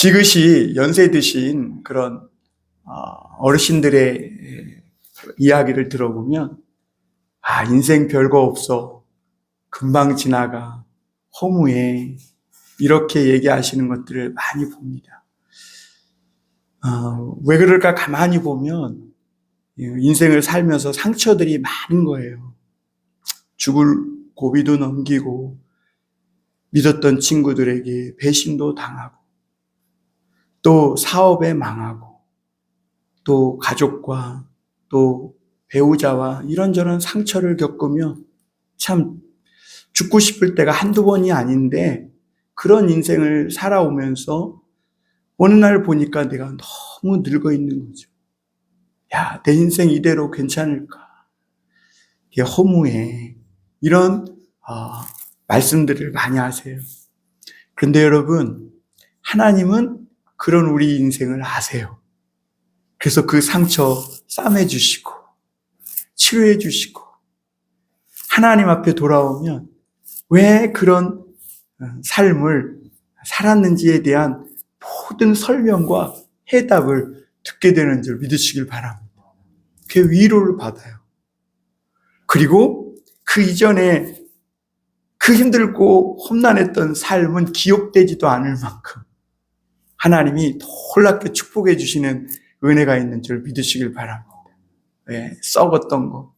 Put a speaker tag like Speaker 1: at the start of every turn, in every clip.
Speaker 1: 지그시 연세 드신 그런 어르신들의 이야기를 들어보면 인생 별거 없어. 금방 지나가. 허무해. 이렇게 얘기하시는 것들을 많이 봅니다. 왜 그럴까 가만히 보면 인생을 살면서 상처들이 많은 거예요. 죽을 고비도 넘기고 믿었던 친구들에게 배신도 당하고 또 사업에 망하고 또 가족과 또 배우자와 이런저런 상처를 겪으며 참 죽고 싶을 때가 한두 번이 아닌데 그런 인생을 살아오면서 어느 날 보니까 내가 너무 늙어 있는 거죠. 야, 내 인생 이대로 괜찮을까? 이게 허무해. 이런 말씀들을 많이 하세요. 그런데 여러분, 하나님은 그런 우리 인생을 아세요. 그래서 그 상처 싸매 주시고 치료해 주시고 하나님 앞에 돌아오면 왜 그런 삶을 살았는지에 대한 모든 설명과 해답을 듣게 되는 줄 믿으시길 바랍니다. 그 위로를 받아요. 그리고 그 이전에 그 힘들고 험난했던 삶은 기억되지도 않을 만큼 하나님이 놀랍게 축복해 주시는 은혜가 있는 줄 믿으시길 바랍니다. 썩었던 거,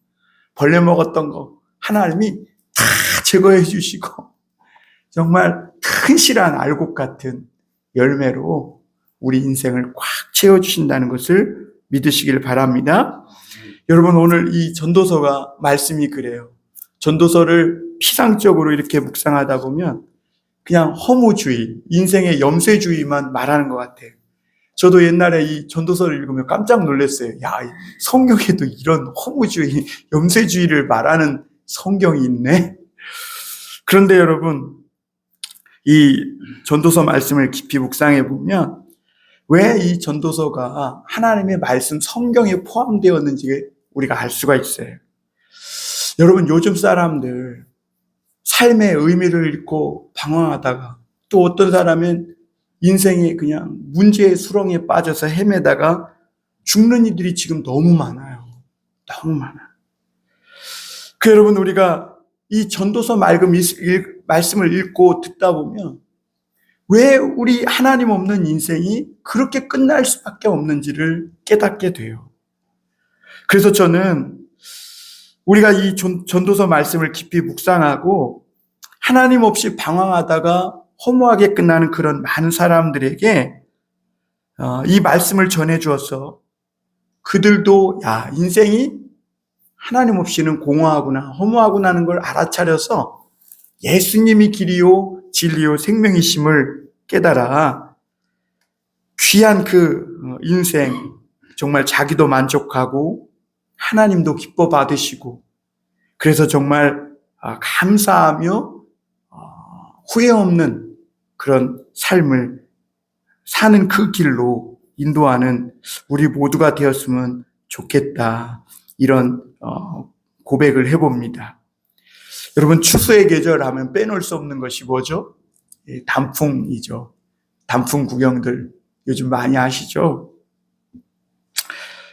Speaker 1: 벌레 먹었던 거 하나님이 다 제거해 주시고 정말 튼실한 알곡 같은 열매로 우리 인생을 꽉 채워주신다는 것을 믿으시길 바랍니다. 여러분, 오늘 이 전도서가 말씀이 그래요. 전도서를 피상적으로 이렇게 묵상하다 보면 그냥 허무주의, 인생의 염세주의만 말하는 것 같아요. 저도 옛날에 이 전도서를 읽으면 깜짝 놀랐어요. 야, 성경에도 이런 허무주의, 염세주의를 말하는 성경이 있네. 그런데 여러분, 이 전도서 말씀을 깊이 묵상해 보면 왜 이 전도서가 하나님의 말씀 성경에 포함되었는지 우리가 알 수가 있어요. 여러분, 요즘 사람들 삶의 의미를 잃고 방황하다가 또 어떤 사람은 인생이 그냥 문제의 수렁에 빠져서 헤매다가 죽는 이들이 지금 너무 많아요. 너무 많아. 여러분, 우리가 이 전도서 말씀을 읽고 듣다 보면 왜 우리 하나님 없는 인생이 그렇게 끝날 수밖에 없는지를 깨닫게 돼요. 그래서 저는 우리가 이 전도서 말씀을 깊이 묵상하고 하나님 없이 방황하다가 허무하게 끝나는 그런 많은 사람들에게 이 말씀을 전해주어서 그들도 인생이 하나님 없이는 공허하구나, 허무하구나는 걸 알아차려서 예수님이 길이요 진리요 생명이심을 깨달아 귀한 그 인생 정말 자기도 만족하고 하나님도 기뻐 받으시고 그래서 정말 감사하며 후회 없는 그런 삶을 사는 그 길로 인도하는 우리 모두가 되었으면 좋겠다. 이런 고백을 해봅니다. 여러분, 추수의 계절 하면 빼놓을 수 없는 것이 뭐죠? 단풍이죠. 단풍 구경들 요즘 많이 하시죠?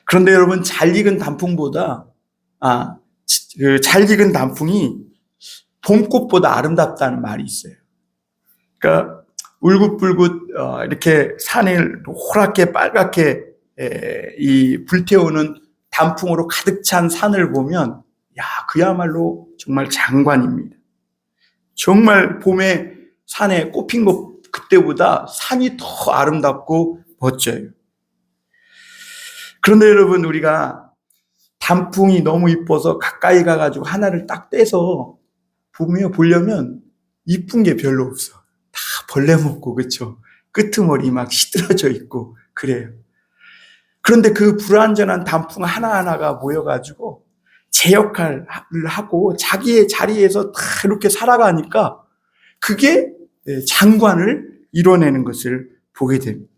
Speaker 1: 그런데 여러분, 잘 익은 단풍보다 잘 익은 단풍이 봄꽃보다 아름답다는 말이 있어요. 그러니까 울긋불긋 이렇게 산을 노랗게 빨갛게 이 불태우는 단풍으로 가득 찬 산을 보면 그야말로 정말 장관입니다. 정말 봄에 산에 꽃핀 것 그때보다 산이 더 아름답고 멋져요. 그런데 여러분, 우리가 단풍이 너무 이뻐서 가까이 가가지고 하나를 딱 떼서 보려면 이쁜 게 별로 없어. 다 벌레 먹고, 그렇죠? 끄트머리 막 시들어져 있고 그래요. 그런데 그 불완전한 단풍 하나하나가 모여가지고 제 역할을 하고 자기의 자리에서 다 이렇게 살아가니까 그게 장관을 이뤄내는 것을 보게 됩니다.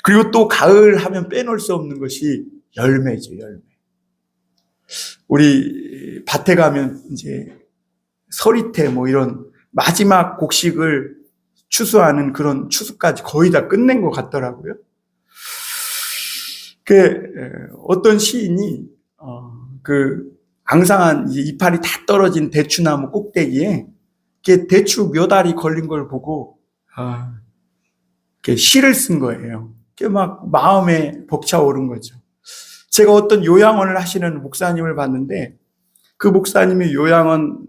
Speaker 1: 그리고 또 가을 하면 빼놓을 수 없는 것이 열매죠, 열매. 우리 밭에 가면 이제 서리태 이런 마지막 곡식을 추수하는 그런 추수까지 거의 다 끝낸 것 같더라고요. 어떤 시인이 앙상한 이파리 다 떨어진 대추나무 꼭대기에 대추 몇 알이 걸린 걸 보고 시를 쓴 거예요. 막 마음에 벅차오른 거죠. 제가 어떤 요양원을 하시는 목사님을 봤는데 그 목사님이 요양원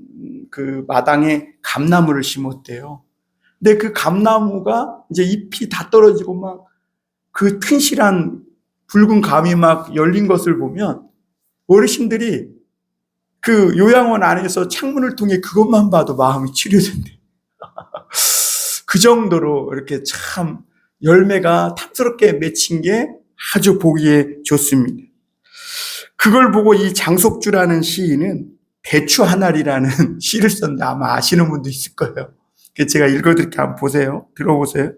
Speaker 1: 그 마당에 감나무를 심었대요. 근데 그 감나무가 이제 잎이 다 떨어지고 막 그 튼실한 붉은 감이 막 열린 것을 보면 어르신들이 그 요양원 안에서 창문을 통해 그것만 봐도 마음이 치료된대. 그 정도로 이렇게 참 열매가 탐스럽게 맺힌 게 아주 보기에 좋습니다. 그걸 보고 이 장석주라는 시인은 대추 한 알이라는 시를 썼는데 아마 아시는 분도 있을 거예요. 제가 읽어드릴게요. 한번 보세요. 들어보세요.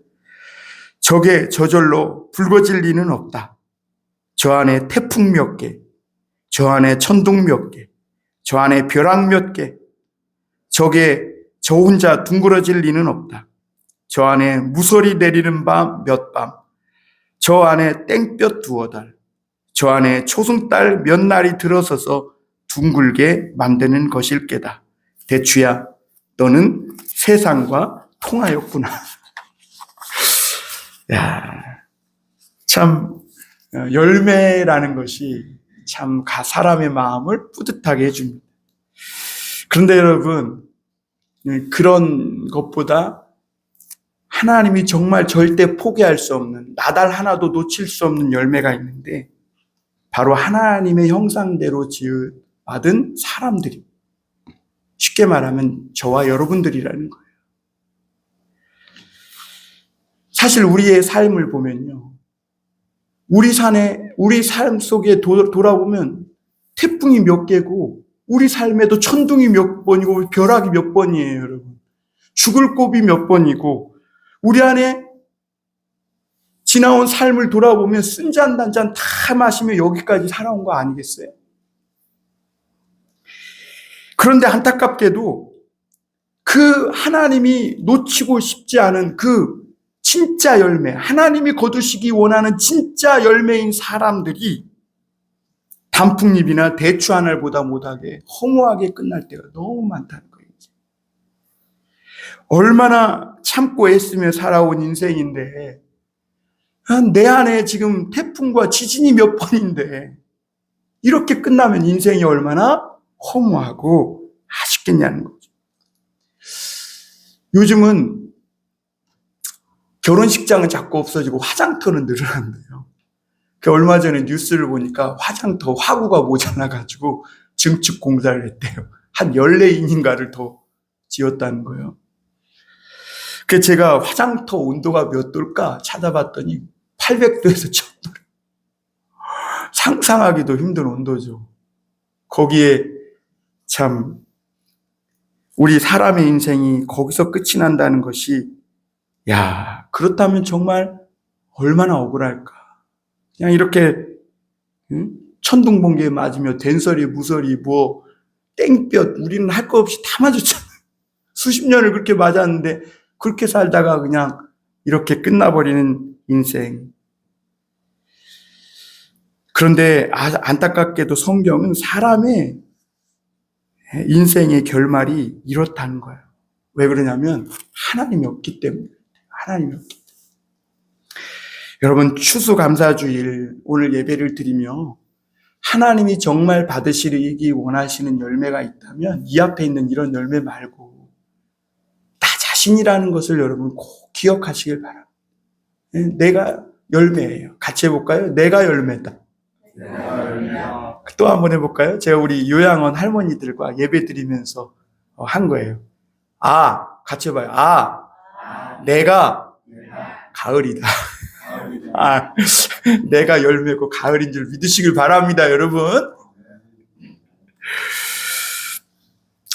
Speaker 1: 적에 저절로 붉어질 리는 없다. 저 안에 태풍 몇 개, 저 안에 천둥 몇 개, 저 안에 벼락 몇 개, 적에 저 혼자 둥그러질 리는 없다. 저 안에 무서리 내리는 밤 몇 밤, 저 안에 땡볕 두어 달, 저 안에 초승달 몇 날이 들어서서 둥글게 만드는 것일 게다. 대추야, 너는 세상과 통하였구나. 야, 참 열매라는 것이 참 사람의 마음을 뿌듯하게 해줍니다. 그런데 여러분, 그런 것보다 하나님이 정말 절대 포기할 수 없는, 나달 하나도 놓칠 수 없는 열매가 있는데 바로 하나님의 형상대로 받은 사람들이, 쉽게 말하면 저와 여러분들이라는 거예요. 사실 우리의 삶을 보면요, 우리 삶 속에 돌아보면 태풍이 몇 개고 우리 삶에도 천둥이 몇 번이고 벼락이 몇 번이에요, 여러분. 죽을 고비 몇 번이고 우리 안에 지나온 삶을 돌아보면 쓴 잔 단잔 다 마시며 여기까지 살아온 거 아니겠어요? 그런데 안타깝게도 그 하나님이 놓치고 싶지 않은 그 진짜 열매, 하나님이 거두시기 원하는 진짜 열매인 사람들이 단풍잎이나 대추 한 알보다 못하게 허무하게 끝날 때가 너무 많다는 거예요. 얼마나 참고 애쓰며 살아온 인생인데 내 안에 지금 태풍과 지진이 몇 번인데 이렇게 끝나면 인생이 얼마나 허무하고 아쉽겠냐는 거죠. 요즘은 결혼식장은 자꾸 없어지고 화장터는 늘어난대요. 얼마 전에 뉴스를 보니까 화장터 화구가 모자라가지고 증축 공사를 했대요. 한 14인인가를 더 지었다는 거예요. 제가 화장터 온도가 몇 도일까 찾아봤더니 800도에서 1000도. 상상하기도 힘든 온도죠. 거기에 참 우리 사람의 인생이 거기서 끝이 난다는 것이, 야, 그렇다면 정말 얼마나 억울할까. 그냥 이렇게 천둥 번개에 맞으며 된소리 무소리 뭐 땡볕 우리는 할 거 없이 다 맞았잖아요. 수십 년을 그렇게 맞았는데 그렇게 살다가 그냥 이렇게 끝나버리는 인생. 그런데 안타깝게도 성경은 사람의 인생의 결말이 이렇다는 거예요. 왜 그러냐면 하나님이 없기 때문에. 하나님이 없기 때문에. 여러분, 추수감사주일 오늘 예배를 드리며 하나님이 정말 받으시기 원하시는 열매가 있다면 이 앞에 있는 이런 열매 말고 나 자신이라는 것을 여러분 꼭 기억하시길 바랍니다. 내가 열매예요. 같이 해볼까요? 내가 열매다. 또 한번 해볼까요? 제가 우리 요양원 할머니들과 예배 드리면서 한 거예요. 같이 해봐요. 내가 가을이다. 내가 열매고 가을인 줄 믿으시길 바랍니다, 여러분.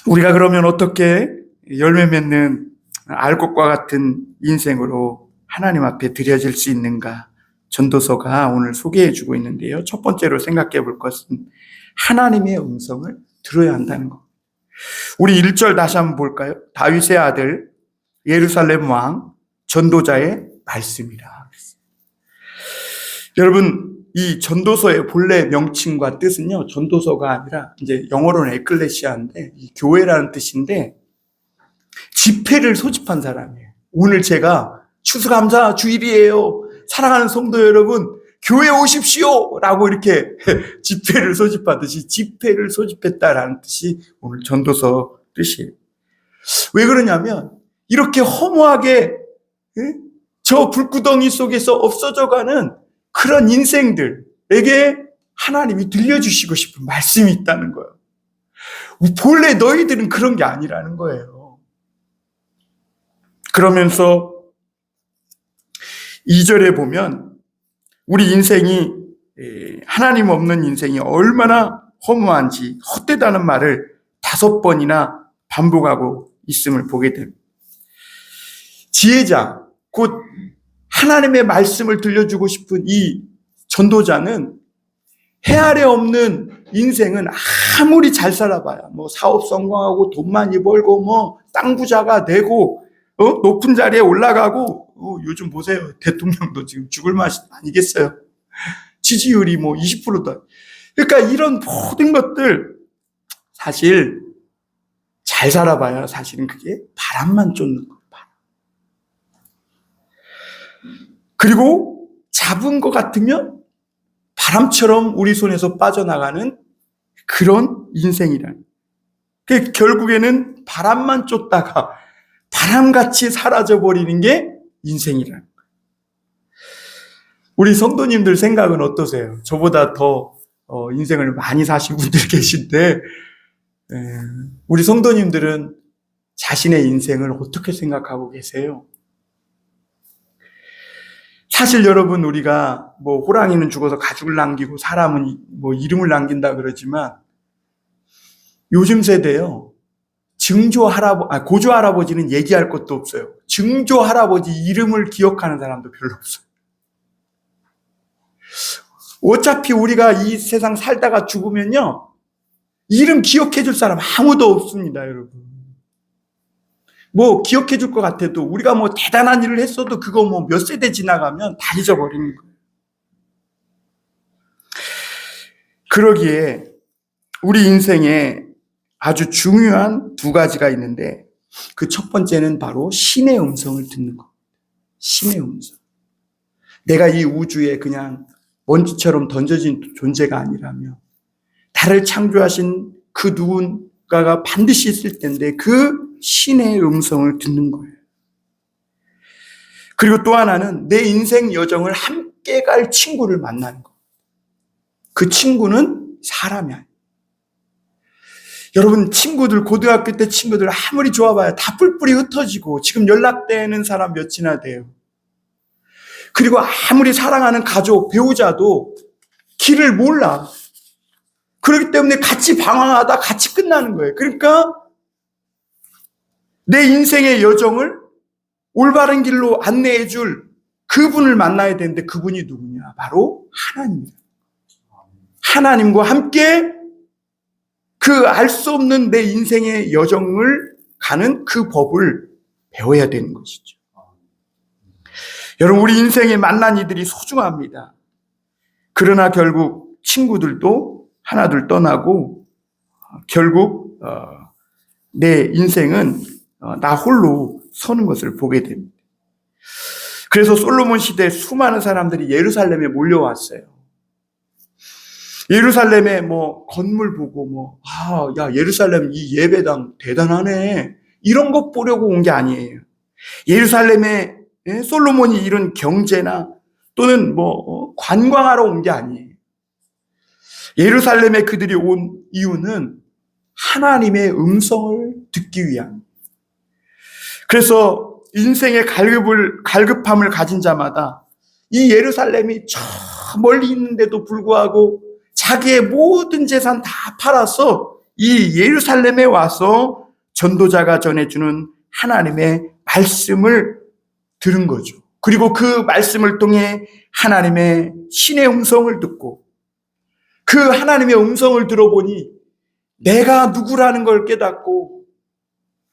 Speaker 1: 우리가 그러면 어떻게 열매 맺는 알곡과 같은 인생으로 하나님 앞에 드려질 수 있는가? 전도서가 오늘 소개해 주고 있는데요. 첫 번째로 생각해 볼 것은 하나님의 음성을 들어야 한다는 것. 우리 1절 다시 한번 볼까요? 다윗의 아들 예루살렘 왕 전도자의 말씀이라. 여러분, 이 전도서의 본래 명칭과 뜻은요, 전도서가 아니라 이제 영어로는 에클레시아인데 이 교회라는 뜻인데 집회를 소집한 사람이에요. 오늘 제가 추수감사 주일이에요. 사랑하는 성도 여러분, 교회 오십시오! 라고 이렇게 집회를 소집하듯이 집회를 소집했다라는 뜻이 오늘 전도서 뜻이에요. 왜 그러냐면 이렇게 허무하게 저 불구덩이 속에서 없어져가는 그런 인생들에게 하나님이 들려주시고 싶은 말씀이 있다는 거예요. 본래 너희들은 그런 게 아니라는 거예요. 그러면서 2절에 보면 우리 인생이 하나님 없는 인생이 얼마나 허무한지 헛되다는 말을 5번이나 반복하고 있음을 보게 됩니다. 지혜자, 곧 하나님의 말씀을 들려주고 싶은 이 전도자는 해 아래 없는 인생은 아무리 잘 살아봐야 뭐 사업 성공하고 돈 많이 벌고 뭐 땅 부자가 되고 높은 자리에 올라가고 요즘 보세요. 대통령도 지금 죽을 맛이 아니겠어요. 지지율이 뭐 20%다. 그러니까 이런 모든 것들 사실 잘 살아봐야 사실은 그게 바람만 쫓는 거예요. 그리고 잡은 것 같으면 바람처럼 우리 손에서 빠져나가는 그런 인생이란. 결국에는 바람만 쫓다가 바람같이 사라져버리는 게 인생이란. 우리 성도님들 생각은 어떠세요? 저보다 더 인생을 많이 사신 분들 계신데 우리 성도님들은 자신의 인생을 어떻게 생각하고 계세요? 사실 여러분, 우리가 뭐 호랑이는 죽어서 가죽을 남기고 사람은 뭐 이름을 남긴다 그러지만 요즘 세대요. 고조 할아버지는 얘기할 것도 없어요. 증조 할아버지 이름을 기억하는 사람도 별로 없어요. 어차피 우리가 이 세상 살다가 죽으면요, 이름 기억해 줄 사람 아무도 없습니다, 여러분. 뭐 기억해 줄 것 같아도 우리가 뭐 대단한 일을 했어도 그거 뭐 몇 세대 지나가면 다 잊어버리는 거예요. 그러기에 우리 인생에 아주 중요한 2가지가 있는데 그 첫 번째는 바로 신의 음성을 듣는 것. 신의 음성. 내가 이 우주에 그냥 먼지처럼 던져진 존재가 아니라며 나를 창조하신 그 누군가가 반드시 있을 텐데 그 신의 음성을 듣는 거예요. 그리고 또 하나는 내 인생 여정을 함께 갈 친구를 만나는 거. 그 친구는 사람이 아니에요. 여러분, 친구들, 고등학교 때 친구들 아무리 좋아봐야 다 뿔뿔이 흩어지고 지금 연락되는 사람 몇이나 돼요. 그리고 아무리 사랑하는 가족, 배우자도 길을 몰라. 그렇기 때문에 같이 방황하다 같이 끝나는 거예요. 그러니까 내 인생의 여정을 올바른 길로 안내해 줄 그분을 만나야 되는데 그분이 누구냐? 바로 하나님입니다. 하나님과 함께 그 알 수 없는 내 인생의 여정을 가는 그 법을 배워야 되는 것이죠. 여러분, 우리 인생에 만난 이들이 소중합니다. 그러나 결국 친구들도 하나둘 떠나고 결국 내 인생은 나 홀로 서는 것을 보게 됩니다. 그래서 솔로몬 시대에 수많은 사람들이 예루살렘에 몰려왔어요. 예루살렘에 뭐 건물 보고 야, 예루살렘 이 예배당 대단하네. 이런 것 보려고 온 게 아니에요. 예루살렘에 솔로몬이 이룬 경제나 또는 뭐 관광하러 온 게 아니에요. 예루살렘에 그들이 온 이유는 하나님의 음성을 듣기 위함. 그래서 인생의 갈급함을 가진 자마다 이 예루살렘이 저 멀리 있는데도 불구하고 자기의 모든 재산 다 팔아서 이 예루살렘에 와서 전도자가 전해주는 하나님의 말씀을 들은 거죠. 그리고 그 말씀을 통해 하나님의 신의 음성을 듣고 그 하나님의 음성을 들어보니 내가 누구라는 걸 깨닫고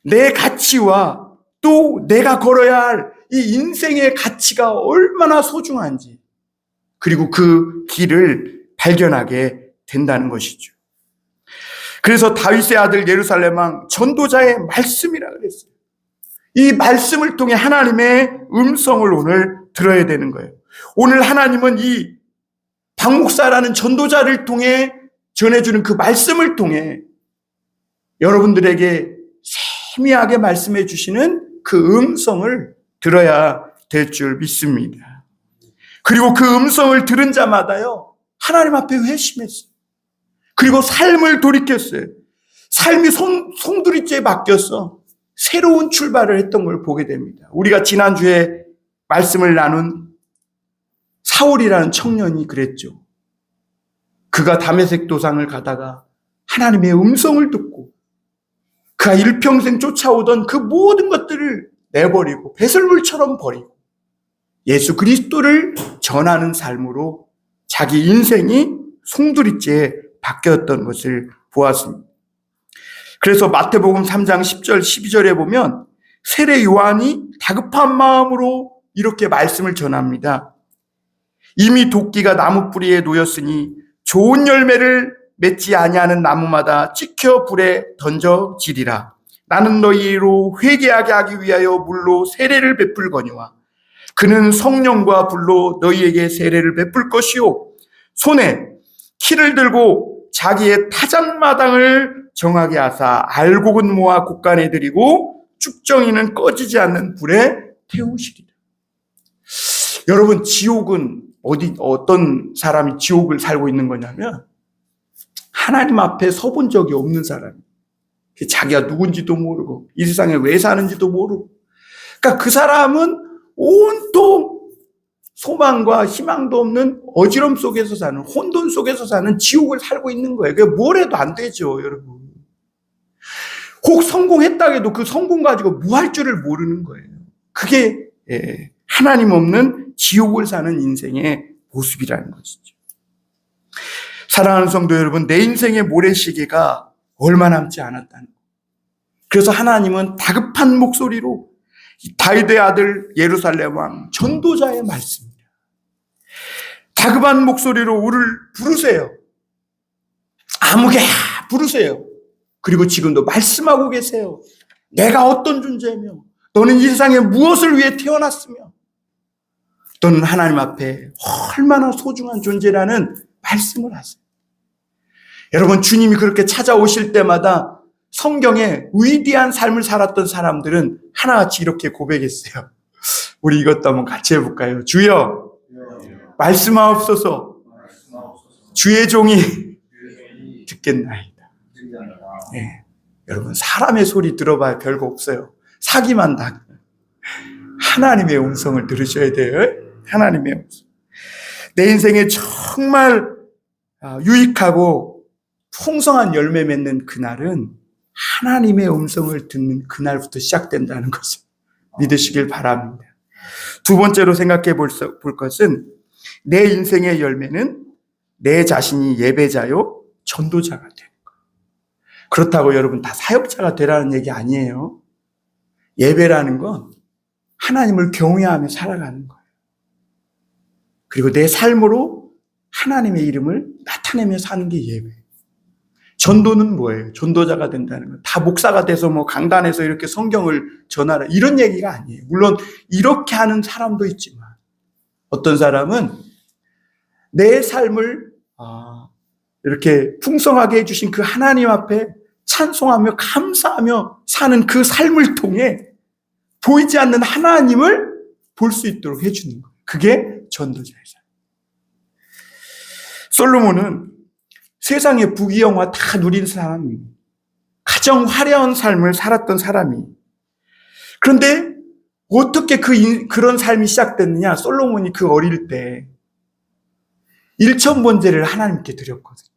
Speaker 1: 내 가치와 또 내가 걸어야 할 이 인생의 가치가 얼마나 소중한지, 그리고 그 길을 발견하게 된다는 것이죠. 그래서 다윗의 아들 예루살렘 왕 전도자의 말씀이라 그랬어요. 이 말씀을 통해 하나님의 음성을 오늘 들어야 되는 거예요. 오늘 하나님은 이 박 목사라는 전도자를 통해 전해주는 그 말씀을 통해 여러분들에게 세미하게 말씀해 주시는 그 음성을 들어야 될 줄 믿습니다. 그리고 그 음성을 들은 자마다요, 하나님 앞에 회심했어요. 그리고 삶을 돌이켰어요. 삶이 송두리째 바뀌었어. 새로운 출발을 했던 걸 보게 됩니다. 우리가 지난주에 말씀을 나눈 사울이라는 청년이 그랬죠. 그가 다메섹 도상을 가다가 하나님의 음성을 듣고 그가 일평생 쫓아오던 그 모든 것들을 내버리고 배설물처럼 버리고 예수 그리스도를 전하는 삶으로 자기 인생이 송두리째 바뀌었던 것을 보았습니다. 그래서 마태복음 3장 10절 12절에 보면 세례 요한이 다급한 마음으로 이렇게 말씀을 전합니다. 이미 도끼가 나무 뿌리에 놓였으니 좋은 열매를 맺지 아니하는 나무마다 찍혀 불에 던져지리라. 나는 너희로 회개하게 하기 위하여 물로 세례를 베풀거니와 그는 성령과 불로 너희에게 세례를 베풀 것이요 손에 키를 들고 자기의 타작마당을 정하게 하사 알곡은 모아 곡간에 들이고 쭉정이는 꺼지지 않는 불에 태우시리라. 여러분, 지옥은 어떤 사람이 지옥을 살고 있는 거냐면 하나님 앞에 서본 적이 없는 사람이, 자기가 누군지도 모르고 이 세상에 왜 사는지도 모르고, 그러니까 그 사람은 온통 소망과 희망도 없는 어지럼 속에서 사는, 혼돈 속에서 사는 지옥을 살고 있는 거예요. 그게 뭘 해도 안 되죠, 여러분. 혹 성공했다 해도 그 성공 가지고 뭐 할 줄을 모르는 거예요. 그게 하나님 없는 지옥을 사는 인생의 모습이라는 것이죠. 사랑하는 성도 여러분, 내 인생의 모래시계가 얼마 남지 않았다는 것. 그래서 하나님은 다급한 목소리로 다윗의 아들 예루살렘 왕 전도자의 말씀입니다. 다급한 목소리로 우를 부르세요. 아무개 부르세요. 그리고 지금도 말씀하고 계세요. 내가 어떤 존재며 너는 이 세상에 무엇을 위해 태어났으며 너는 하나님 앞에 얼마나 소중한 존재라는 말씀을 하세요. 여러분, 주님이 그렇게 찾아오실 때마다 성경에 위대한 삶을 살았던 사람들은 하나같이 이렇게 고백했어요. 우리 이것도 한번 같이 해볼까요? 주여, 말씀하옵소서. 주의 종이 듣겠나이다. 네. 여러분, 사람의 소리 들어봐야 별거 없어요. 사기만 다. 하나님의 음성을 들으셔야 돼요. 하나님의 음성. 내 인생에 정말 유익하고 풍성한 열매 맺는 그날은 하나님의 음성을 듣는 그날부터 시작된다는 것을 믿으시길 바랍니다. 두 번째로 생각해 볼 것은 내 인생의 열매는 내 자신이 예배자요 전도자가 되는 거예요. 그렇다고 여러분 다 사역자가 되라는 얘기 아니에요. 예배라는 건 하나님을 경외하며 살아가는 거예요. 그리고 내 삶으로 하나님의 이름을 나타내며 사는 게 예배예요. 전도는 뭐예요? 전도자가 된다는 건 다 목사가 돼서 뭐 강단에서 이렇게 성경을 전하라 이런 얘기가 아니에요. 물론 이렇게 하는 사람도 있지만 어떤 사람은 내 삶을 이렇게 풍성하게 해주신 그 하나님 앞에 찬송하며 감사하며 사는 그 삶을 통해 보이지 않는 하나님을 볼 수 있도록 해주는 거예요. 그게 전도자의 삶. 솔로몬은 세상의 부귀영화 다 누린 사람이, 가정 화려한 삶을 살았던 사람이. 그런데 어떻게 그런 삶이 시작됐느냐? 솔로몬이 그 어릴 때 일천번제를 하나님께 드렸거든요.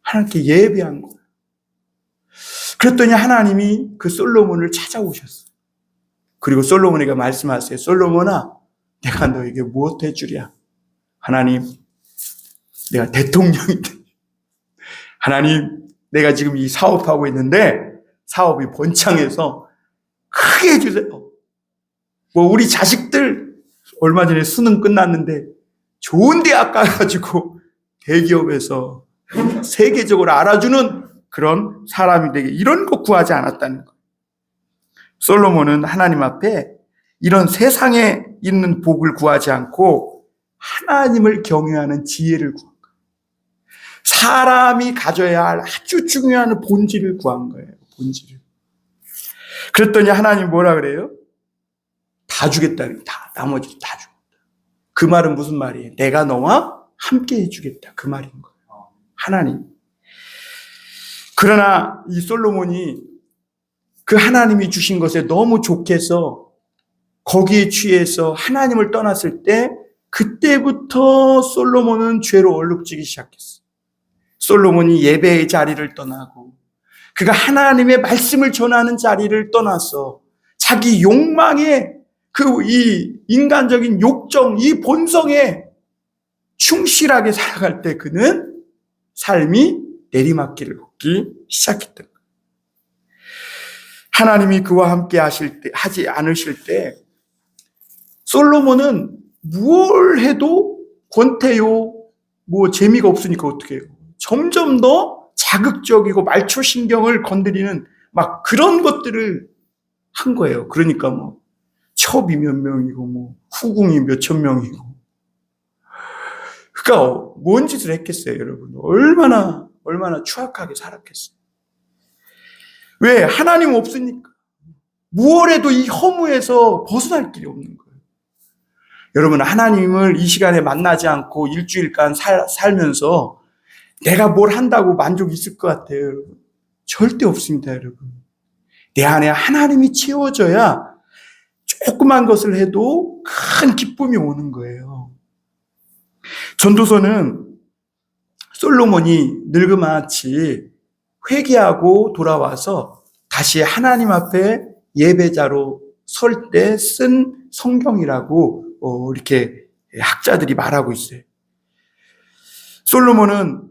Speaker 1: 하나님께 예배한 거예요. 그랬더니 하나님이 그 솔로몬을 찾아오셨어요. 그리고 솔로몬에게 말씀하세요. 솔로몬아, 내가 너에게 무엇 해주랴? 하나님, 내가 대통령이다. 하나님, 내가 지금 이 사업하고 있는데 사업이 번창해서 크게 해주세요. 뭐 우리 자식들 얼마 전에 수능 끝났는데 좋은 대학 가가지고 대기업에서 세계적으로 알아주는 그런 사람이 되게, 이런 거 구하지 않았다는 거예요. 솔로몬은 하나님 앞에 이런 세상에 있는 복을 구하지 않고 하나님을 경외하는 지혜를 구한 거예요. 사람이 가져야 할 아주 중요한 본질을 구한 거예요. 본질을. 그랬더니 하나님 뭐라 그래요? 다 주겠다. 다, 나머지 다 주겠다. 그 말은 무슨 말이에요? 내가 너와 함께 해주겠다. 그 말인 거예요. 하나님. 그러나 이 솔로몬이 그 하나님이 주신 것에 너무 좋게서 거기에 취해서 하나님을 떠났을 때, 그때부터 솔로몬은 죄로 얼룩지기 시작했어요. 솔로몬이 예배의 자리를 떠나고 그가 하나님의 말씀을 전하는 자리를 떠나서 자기 욕망에, 이 인간적인 욕정, 이 본성에 충실하게 살아갈 때 그는 삶이 내리막길을 걷기 시작했던 거예요. 하나님이 그와 함께 하지 않으실 때 솔로몬은 뭘 해도 권태요, 뭐 재미가 없으니까 어떻게 해요? 점점 더 자극적이고 말초신경을 건드리는 막 그런 것들을 한 거예요. 그러니까 뭐 첩이 몇 명이고 뭐 후궁이 몇천 명이고. 그러니까 뭔 짓을 했겠어요, 여러분? 얼마나 추악하게 살았겠어요. 왜? 하나님 없으니까. 무엇 해도 이 허무에서 벗어날 길이 없는 거예요. 여러분, 하나님을 이 시간에 만나지 않고 일주일간 살면서 내가 뭘 한다고 만족이 있을 것 같아요, 여러분? 절대 없습니다, 여러분. 내 안에 하나님이 채워져야 조그만 것을 해도 큰 기쁨이 오는 거예요. 전도서는 솔로몬이 늙음아치 회개하고 돌아와서 다시 하나님 앞에 예배자로 설 때 쓴 성경이라고 이렇게 학자들이 말하고 있어요. 솔로몬은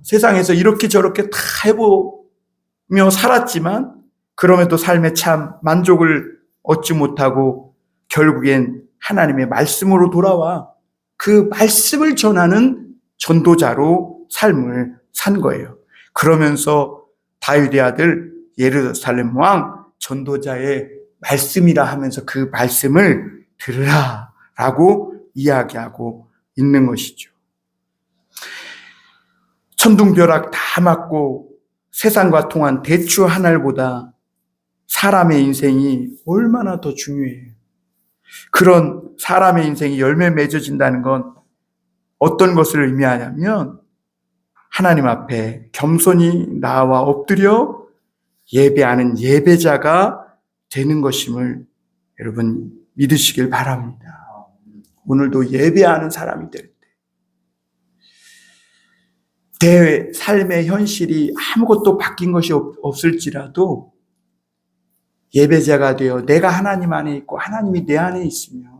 Speaker 1: 세상에서 이렇게 저렇게 다 해보며 살았지만 그럼에도 삶에 참 만족을 얻지 못하고 결국엔 하나님의 말씀으로 돌아와 그 말씀을 전하는 전도자로 삶을 산 거예요. 그러면서 다윗의 아들 예루살렘 왕 전도자의 말씀이라 하면서 그 말씀을 들으라 라고 이야기하고 있는 것이죠. 천둥벼락 다 맞고 세상과 통한 대추 한 알보다 사람의 인생이 얼마나 더 중요해요. 그런 사람의 인생이 열매 맺어진다는 건 어떤 것을 의미하냐면 하나님 앞에 겸손히 나와 엎드려 예배하는 예배자가 되는 것임을 여러분 믿으시길 바랍니다. 오늘도 예배하는 사람이 될 때, 내 삶의 현실이 아무것도 바뀐 것이 없을지라도 예배자가 되어 내가 하나님 안에 있고 하나님이 내 안에 있으면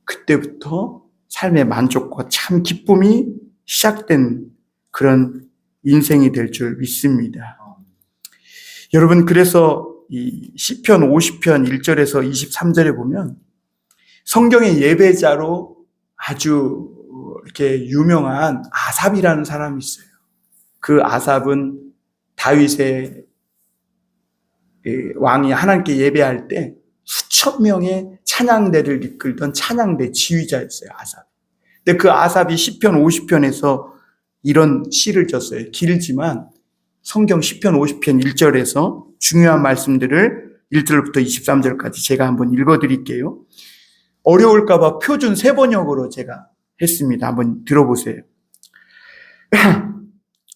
Speaker 1: 그때부터 삶의 만족과 참 기쁨이 시작된 그런 인생이 될 줄 믿습니다. 여러분, 그래서 이 시편 50편 1절에서 23절에 보면 성경의 예배자로 아주 이렇게 유명한 아삽이라는 사람이 있어요. 그 아삽은 다윗의 왕이 하나님께 예배할 때 수천 명의 찬양대를 이끌던 찬양대 지휘자였어요, 아삽. 근데 그 아삽이 시편 50편에서 이런 시를 졌어요. 길지만 성경 시편 50편 1절에서 중요한 말씀들을 1절부터 23절까지 제가 한번 읽어드릴게요. 어려울까봐 표준 세번역으로 제가 했습니다. 한번 들어보세요.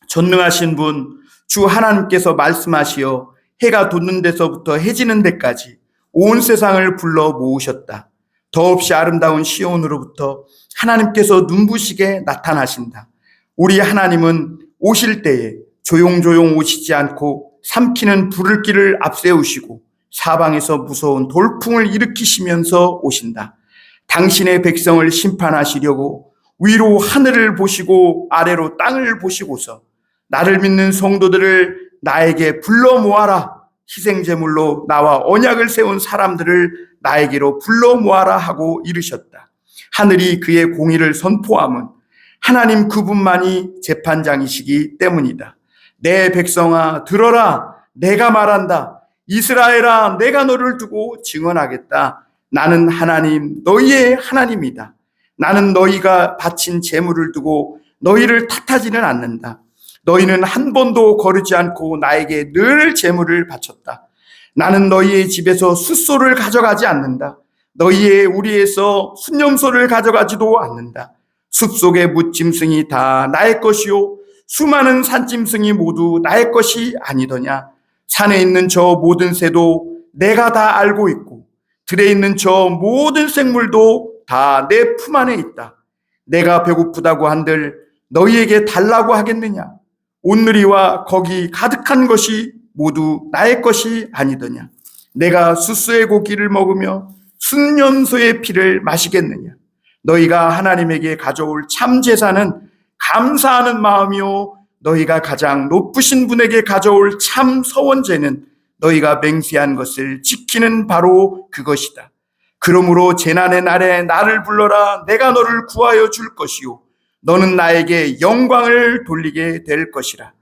Speaker 1: 전능하신 분, 주 하나님께서 말씀하시어 해가 돋는 데서부터 해지는 데까지 온 세상을 불러 모으셨다. 더없이 아름다운 시온으로부터 하나님께서 눈부시게 나타나신다. 우리 하나님은 오실 때에 조용조용 오시지 않고 삼키는 불길을 앞세우시고 사방에서 무서운 돌풍을 일으키시면서 오신다. 당신의 백성을 심판하시려고 위로 하늘을 보시고 아래로 땅을 보시고서 나를 믿는 성도들을 나에게 불러 모아라. 희생제물로 나와 언약을 세운 사람들을 나에게로 불러 모아라 하고 이르셨다. 하늘이 그의 공의를 선포함은 하나님 그분만이 재판장이시기 때문이다. 내 백성아 들어라, 내가 말한다. 이스라엘아, 내가 너를 두고 증언하겠다. 나는 하나님, 너희의 하나님이다. 나는 너희가 바친 제물을 두고 너희를 탓하지는 않는다. 너희는 한 번도 거르지 않고 나에게 늘 제물을 바쳤다. 나는 너희의 집에서 숫소를 가져가지 않는다. 너희의 우리에서 순념소를 가져가지도 않는다. 숲속의 뭇짐승이 다 나의 것이요 수많은 산짐승이 모두 나의 것이 아니더냐. 산에 있는 저 모든 새도 내가 다 알고 있고 들에 있는 저 모든 생물도 다 내 품 안에 있다. 내가 배고프다고 한들 너희에게 달라고 하겠느냐. 온누리와 거기 가득한 것이 모두 나의 것이 아니더냐. 내가 숫소의 고기를 먹으며 순념소의 피를 마시겠느냐. 너희가 하나님에게 가져올 참 제사는 감사하는 마음이요 너희가 가장 높으신 분에게 가져올 참 서원제는 너희가 맹세한 것을 지키는 바로 그것이다. 그러므로 재난의 날에 나를 불러라. 내가 너를 구하여 줄 것이요 너는 나에게 영광을 돌리게 될 것이라.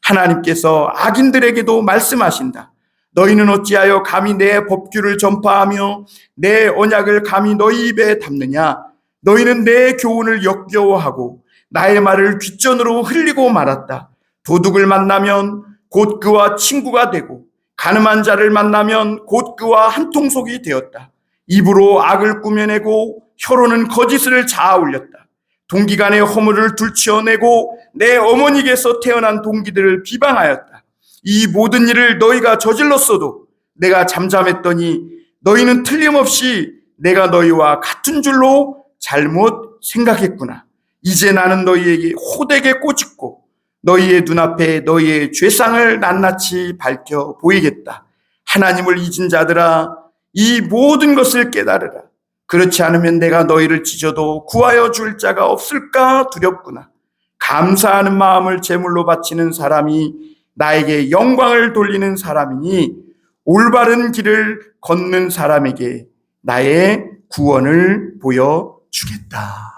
Speaker 1: 하나님께서 악인들에게도 말씀하신다. 너희는 어찌하여 감히 내 법규를 전파하며 내 언약을 감히 너희 입에 담느냐. 너희는 내 교훈을 역겨워하고 나의 말을 귓전으로 흘리고 말았다. 도둑을 만나면 곧 그와 친구가 되고 가늠한 자를 만나면 곧 그와 한통속이 되었다. 입으로 악을 꾸며내고 혀로는 거짓을 자아올렸다. 동기간의 허물을 둘치어내고 내 어머니께서 태어난 동기들을 비방하였다. 이 모든 일을 너희가 저질렀어도 내가 잠잠했더니 너희는 틀림없이 내가 너희와 같은 줄로 잘못 생각했구나. 이제 나는 너희에게 호되게 꼬집고 너희의 눈앞에 너희의 죄상을 낱낱이 밝혀 보이겠다. 하나님을 잊은 자들아, 이 모든 것을 깨달으라. 그렇지 않으면 내가 너희를 찢어도 구하여 줄 자가 없을까 두렵구나. 감사하는 마음을 제물로 바치는 사람이 나에게 영광을 돌리는 사람이니 올바른 길을 걷는 사람에게 나의 구원을 보여주겠다.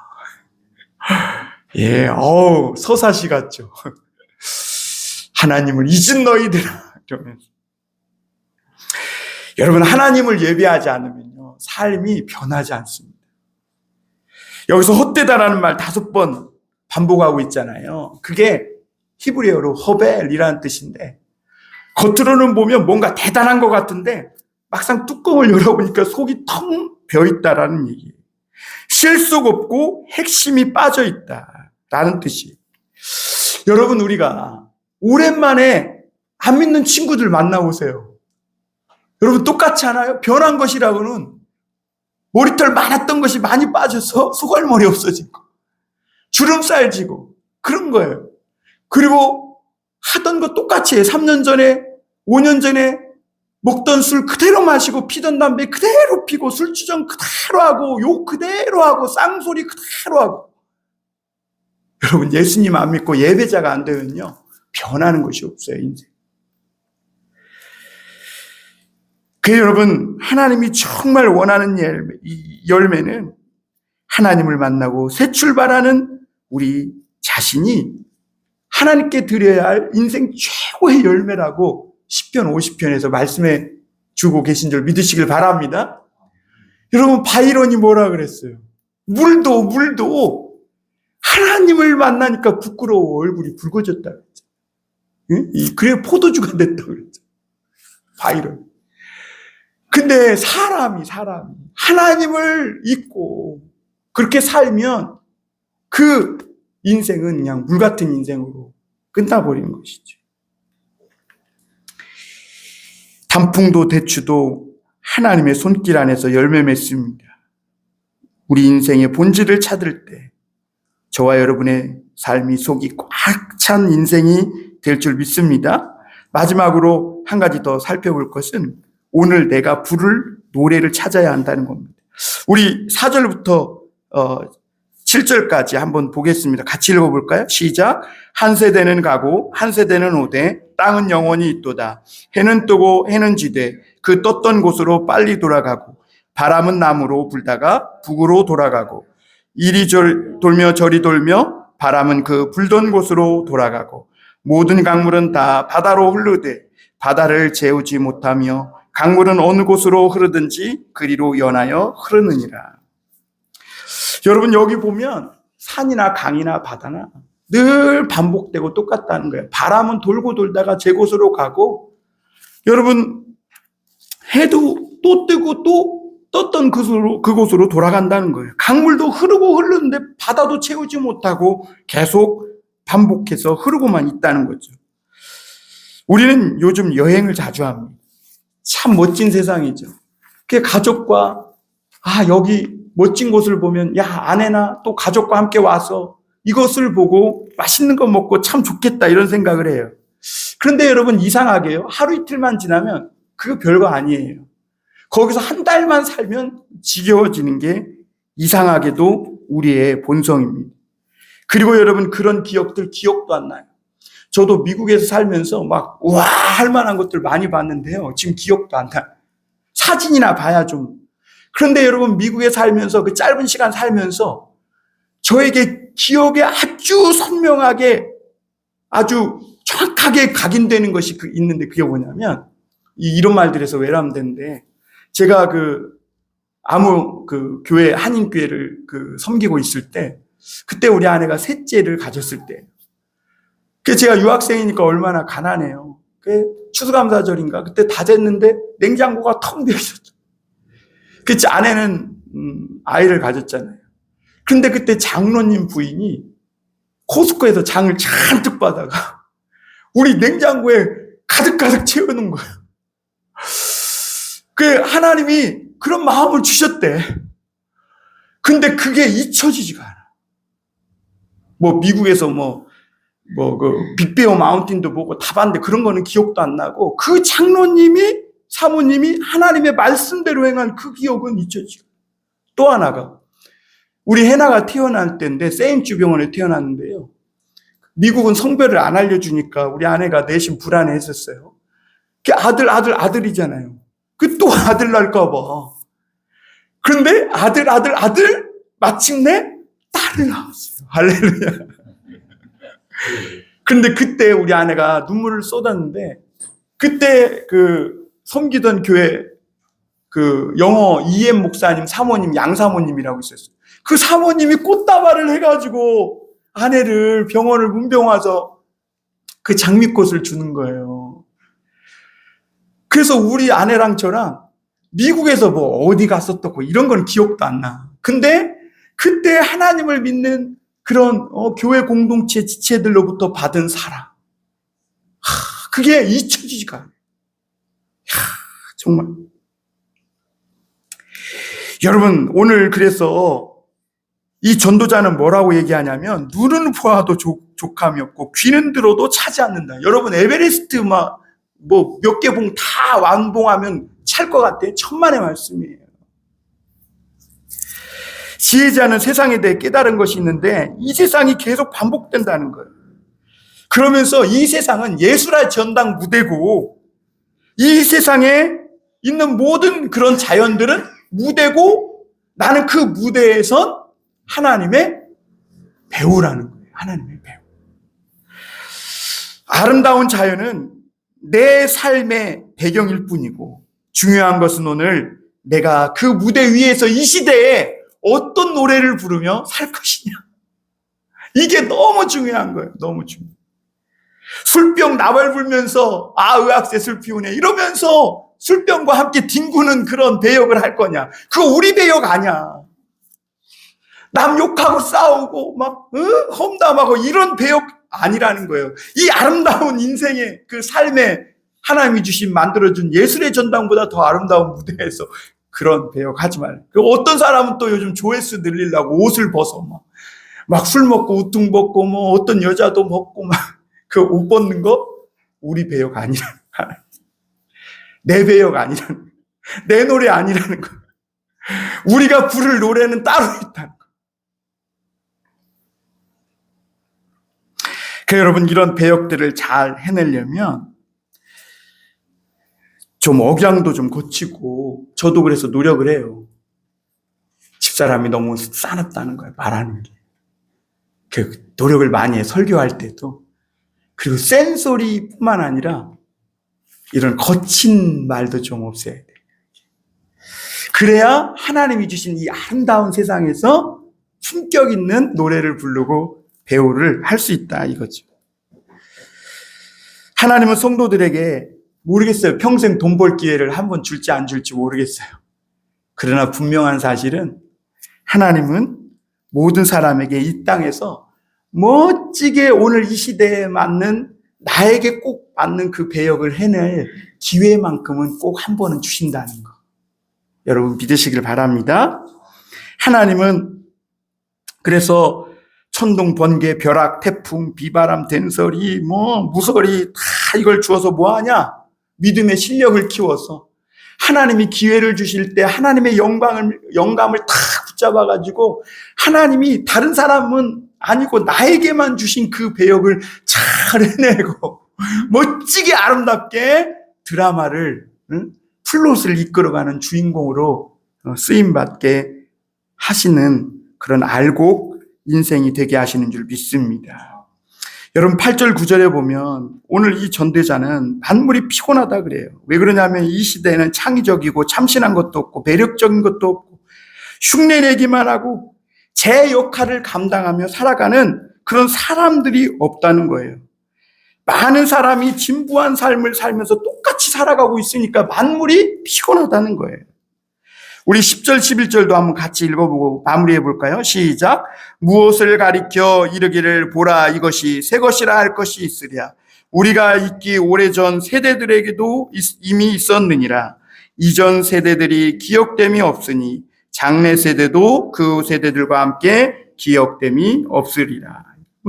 Speaker 1: 예, 서사시 같죠. 하나님을 잊은 너희들아. 이러면서. 여러분, 하나님을 예배하지 않으면요, 삶이 변하지 않습니다. 여기서 헛되다라는 말 5번 반복하고 있잖아요. 그게 히브리어로 허벨이라는 뜻인데, 겉으로는 보면 뭔가 대단한 것 같은데 막상 뚜껑을 열어보니까 속이 텅 비어있다라는 얘기예요. 실속 없고 핵심이 빠져있다라는 뜻이에요. 여러분, 우리가 오랜만에 안 믿는 친구들 만나보세요. 여러분, 똑같지 않아요? 변한 것이라고는 머리털 많았던 것이 많이 빠져서 소갈머리 없어진 거, 주름살 지고 그런 거예요. 그리고 하던 거 똑같이 해요. 3년 전에, 5년 전에 먹던 술 그대로 마시고 피던 담배 그대로 피고 술주정 그대로 하고 욕 그대로 하고 쌍소리 그대로 하고. 여러분, 예수님 안 믿고 예배자가 안 되면요, 변하는 것이 없어요, 인생. 그래서 여러분, 하나님이 정말 원하는 열매는 하나님을 만나고 새 출발하는 우리 자신이 하나님께 드려야 할 인생 최고의 열매라고 시편 50편에서 말씀해 주고 계신 줄 믿으시길 바랍니다. 여러분, 바이런이 뭐라 그랬어요? 물도 하나님을 만나니까 부끄러워 얼굴이 붉어졌다 그랬죠. 응? 그래 포도주가 됐다 그랬죠. 바이런. 근데 사람이 하나님을 잊고 그렇게 살면 그 인생은 그냥 물 같은 인생으로 끝나버리는 것이죠. 단풍도 대추도 하나님의 손길 안에서 열매 맺습니다. 우리 인생의 본질을 찾을 때 저와 여러분의 삶이 속이 꽉 찬 인생이 될 줄 믿습니다. 마지막으로 한 가지 더 살펴볼 것은 오늘 내가 부를 노래를 찾아야 한다는 겁니다. 우리 4절부터 7절까지 한번 보겠습니다. 같이 읽어볼까요? 시작. 한 세대는 가고 한 세대는 오되 땅은 영원히 있도다. 해는 뜨고 해는 지되 그 떴던 곳으로 빨리 돌아가고 바람은 남으로 불다가 북으로 돌아가고 이리 돌며 저리 돌며 바람은 그 불던 곳으로 돌아가고 모든 강물은 다 바다로 흐르되 바다를 재우지 못하며 강물은 어느 곳으로 흐르든지 그리로 연하여 흐르느니라. 여러분 여기 보면 산이나 강이나 바다나 늘 반복되고 똑같다는 거예요. 바람은 돌고 돌다가 제 곳으로 가고 여러분 해도 또 뜨고 또 떴던 그곳으로 돌아간다는 거예요. 강물도 흐르고 흐르는데 바다도 채우지 못하고 계속 반복해서 흐르고만 있다는 거죠. 우리는 요즘 여행을 자주 합니다. 참 멋진 세상이죠. 그 가족과 여기 멋진 곳을 보면 아내나 또 가족과 함께 와서 이것을 보고 맛있는 거 먹고 참 좋겠다 이런 생각을 해요. 그런데 여러분 이상하게요. 하루 이틀만 지나면 그거 별거 아니에요. 거기서 한 달만 살면 지겨워지는 게 이상하게도 우리의 본성입니다. 그리고 여러분 그런 기억들 기억도 안 나요. 저도 미국에서 살면서 할 만한 것들 많이 봤는데요. 지금 기억도 안 나요. 사진이나 봐야 좀. 그런데 여러분 미국에 살면서 그 짧은 시간 살면서 저에게 기억에 아주 선명하게 아주 정확하게 각인되는 것이 있는데 그게 뭐냐면 이런 말들에서 외람되는데 제가 교회 한인교회를 섬기고 있을 때 그때 우리 아내가 셋째를 가졌을 때 제가 유학생이니까 얼마나 가난해요. 추수감사절인가 그때 다 됐는데 냉장고가 텅 비어 있었죠. 그치 아내는 아이를 가졌잖아요. 근데 그때 장로님 부인이 코스코에서 장을 잔뜩 받아가 우리 냉장고에 가득가득 채우는 거예요. 하나님이 그런 마음을 주셨대. 근데 그게 잊혀지지가 않아. 미국에서 빅베어 마운틴도 보고 다 봤는데 그런 거는 기억도 안 나고 그 장로님이 사모님이 하나님의 말씀대로 행한 그 기억은 잊혀지고 또 하나가 우리 해나가 태어날 때인데 세인트 병원에 태어났는데요. 미국은 성별을 안 알려주니까 우리 아내가 내심 불안해했었어요. 아들이잖아요. 또 아들 날까 봐. 그런데 아들 마침내 딸을 낳았어요. 할렐루야. 근데 그때 우리 아내가 눈물을 쏟았는데 그때 섬기던 교회 영어 EM 목사님 사모님 양사모님이라고 있었어요. 그 사모님이 꽃다발을 해가지고 아내를 병원을 문병 와서 그 장미꽃을 주는 거예요. 그래서 우리 아내랑 저랑 미국에서 어디 갔었고 이런 건 기억도 안 나. 근데 그때 하나님을 믿는 그런 교회 공동체 지체들로부터 받은 사랑. 그게 잊혀지지가 않아요. 정말. 여러분 오늘 그래서 이 전도자는 뭐라고 얘기하냐면 눈은 보아도 족함이 없고 귀는 들어도 차지 않는다. 여러분 에베레스트 몇 개 봉 다 완봉하면 찰 것 같아요. 천만의 말씀이에요. 지혜자는 세상에 대해 깨달은 것이 있는데 이 세상이 계속 반복된다는 거예요. 그러면서 이 세상은 예술의 전당 무대고 이 세상에 있는 모든 그런 자연들은 무대고 나는 그 무대에선 하나님의 배우라는 거예요. 하나님의 배우. 아름다운 자연은 내 삶의 배경일 뿐이고 중요한 것은 오늘 내가 그 무대 위에서 이 시대에 어떤 노래를 부르며 살 것이냐. 이게 너무 중요한 거예요. 너무 중요해요. 술병 나발 불면서 의학세 술 피우네 이러면서 술병과 함께 뒹구는 그런 배역을 할 거냐. 그거 우리 배역 아니야. 남 욕하고 싸우고 험담하고 이런 배역 아니라는 거예요. 이 아름다운 인생의 그 삶에 하나님이 만들어준 예술의 전당보다 더 아름다운 무대에서 그런 배역 하지 말아요. 어떤 사람은 또 요즘 조회수 늘리려고 옷을 벗어 술 먹고 우뚱 벗고 어떤 여자도 먹고 그 옷 벗는 거 우리 배역 아니라는 거야. 내 배역 아니라는 거야. 내 노래 아니라는 거야. 우리가 부를 노래는 따로 있다는 거야. 여러분, 이런 배역들을 잘 해내려면 좀 억양도 좀 고치고, 저도 그래서 노력을 해요. 집사람이 너무 싸납다는 거예요, 말하는 게. 그 노력을 많이 해, 설교할 때도. 그리고 센 소리뿐만 아니라 이런 거친 말도 좀 없애야 돼요. 그래야 하나님이 주신 이 아름다운 세상에서 품격 있는 노래를 부르고 배우를 할 수 있다, 이거죠. 하나님은 성도들에게 모르겠어요. 평생 돈 벌 기회를 한번 줄지 안 줄지 모르겠어요. 그러나 분명한 사실은 하나님은 모든 사람에게 이 땅에서 멋지게 오늘 이 시대에 맞는, 나에게 꼭 맞는 그 배역을 해낼 기회만큼은 꼭 한 번은 주신다는 거. 여러분 믿으시길 바랍니다. 하나님은 그래서 천둥, 번개, 벼락, 태풍, 비바람, 된소리, 무서리 다 이걸 주어서 뭐하냐? 믿음의 실력을 키워서 하나님이 기회를 주실 때 하나님의 영감을 다 붙잡아가지고 하나님이 다른 사람은 아니고 나에게만 주신 그 배역을 잘 해내고 멋지게 아름답게 드라마를, 플롯을 이끌어가는 주인공으로 쓰임받게 하시는 그런 알곡 인생이 되게 하시는 줄 믿습니다. 여러분 8절 9절에 보면 오늘 이 전도자는 만물이 피곤하다 그래요. 왜 그러냐면 이 시대에는 창의적이고 참신한 것도 없고 매력적인 것도 없고 흉내내기만 하고 제 역할을 감당하며 살아가는 그런 사람들이 없다는 거예요. 많은 사람이 진부한 삶을 살면서 똑같이 살아가고 있으니까 만물이 피곤하다는 거예요. 우리 10절 11절도 한번 같이 읽어보고 마무리해 볼까요? 시작. 무엇을 가리켜 이르기를 보라 이것이 새 것이라 할 것이 있으랴. 우리가 있기 오래전 세대들에게도 이미 있었느니라. 이전 세대들이 기억됨이 없으니 장래 세대도 그 세대들과 함께 기억됨이 없으리라.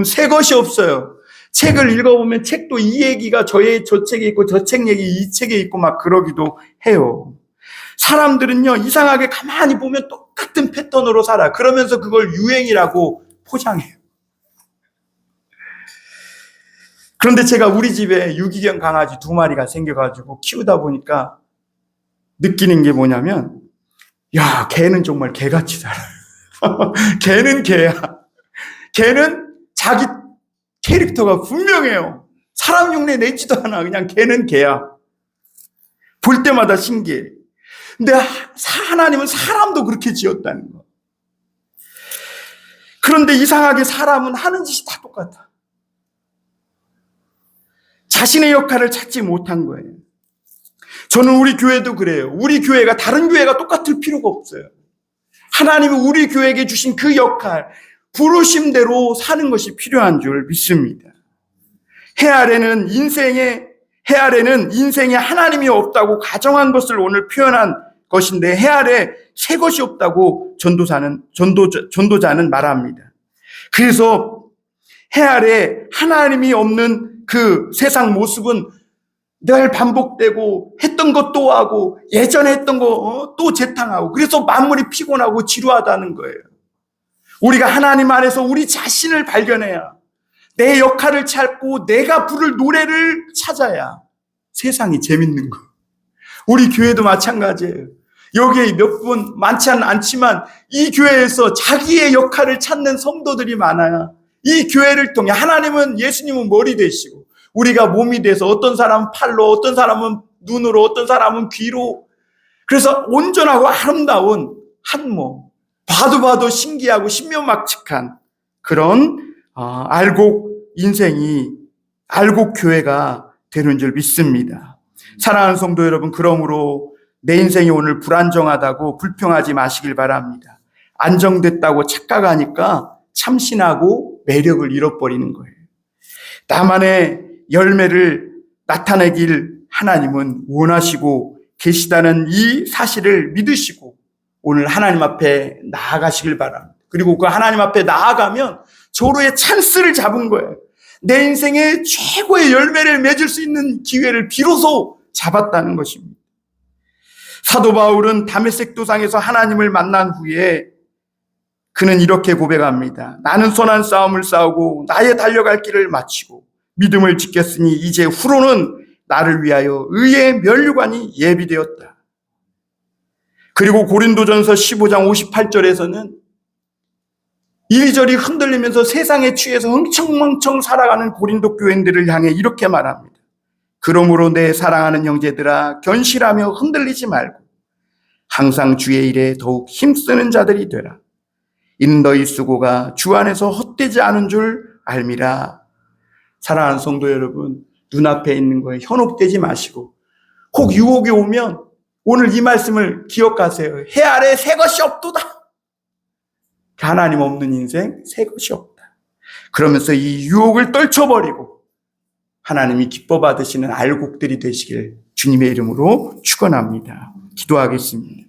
Speaker 1: 새 것이 없어요. 책을 읽어보면 책도 이 얘기가 저 책에 있고 저 책 얘기 이 책에 있고 막 그러기도 해요. 사람들은요, 이상하게 가만히 보면 똑같은 패턴으로 살아. 그러면서 그걸 유행이라고 포장해요. 그런데 제가 우리 집에 유기견 강아지 2마리가 생겨가지고 키우다 보니까 느끼는 게 뭐냐면, 야, 걔는 정말 개같이 살아요. 걔는 개야. 걔는 자기 캐릭터가 분명해요. 사람 흉내 내지도 않아. 그냥 걔는 걔야. 볼 때마다 신기해. 근데 하나님은 사람도 그렇게 지었다는 거. 그런데 이상하게 사람은 하는 짓이 다 똑같아. 자신의 역할을 찾지 못한 거예요. 저는 우리 교회도 그래요. 우리 교회가 다른 교회가 똑같을 필요가 없어요. 하나님이 우리 교회에게 주신 그 역할, 부르심대로 사는 것이 필요한 줄 믿습니다. 해 아래는 인생에 하나님이 없다고 가정한 것을 오늘 표현한 것인데 해 아래 새 것이 없다고 전도자는 말합니다. 그래서 해 아래 하나님이 없는 그 세상 모습은 늘 반복되고 했던 것 또 하고 예전에 했던 거 또 재탕하고 그래서 만물이 피곤하고 지루하다는 거예요. 우리가 하나님 안에서 우리 자신을 발견해야 내 역할을 찾고 내가 부를 노래를 찾아야 세상이 재밌는 거. 우리 교회도 마찬가지예요. 여기에 몇 분 많지는 않지만 이 교회에서 자기의 역할을 찾는 성도들이 많아요. 이 교회를 통해 하나님은 예수님은 머리 되시고 우리가 몸이 돼서 어떤 사람은 팔로 어떤 사람은 눈으로 어떤 사람은 귀로 그래서 온전하고 아름다운 한몸 봐도 신기하고 신묘막측한 그런 알곡 인생이 알곡 교회가 되는 줄 믿습니다. 사랑하는 성도 여러분, 그러므로 내 인생이 오늘 불안정하다고 불평하지 마시길 바랍니다. 안정됐다고 착각하니까 참신하고 매력을 잃어버리는 거예요. 나만의 열매를 나타내길 하나님은 원하시고 계시다는 이 사실을 믿으시고 오늘 하나님 앞에 나아가시길 바랍니다. 그리고 그 하나님 앞에 나아가면 조로의 찬스를 잡은 거예요. 내 인생의 최고의 열매를 맺을 수 있는 기회를 비로소 잡았다는 것입니다. 사도 바울은 다메섹 도상에서 하나님을 만난 후에 그는 이렇게 고백합니다. 나는 선한 싸움을 싸우고 나의 달려갈 길을 마치고 믿음을 지켰으니 이제 후로는 나를 위하여 의의 면류관이 예비되었다. 그리고 고린도전서 15장 58절에서는 이리저리 흔들리면서 세상에 취해서 흥청망청 살아가는 고린도 교인들을 향해 이렇게 말합니다. 그러므로 내 사랑하는 형제들아 견실하며 흔들리지 말고 항상 주의 일에 더욱 힘쓰는 자들이 되라. 이는 너희 수고가 주 안에서 헛되지 않은 줄 알미라. 사랑하는 성도 여러분, 눈앞에 있는 거에 현혹되지 마시고 혹 유혹이 오면 오늘 이 말씀을 기억하세요. 해 아래 새 것이 없도다. 하나님 없는 인생 새 것이 없다. 그러면서 이 유혹을 떨쳐버리고 하나님이 기뻐 받으시는 알곡들이 되시길 주님의 이름으로 축원합니다. 기도하겠습니다.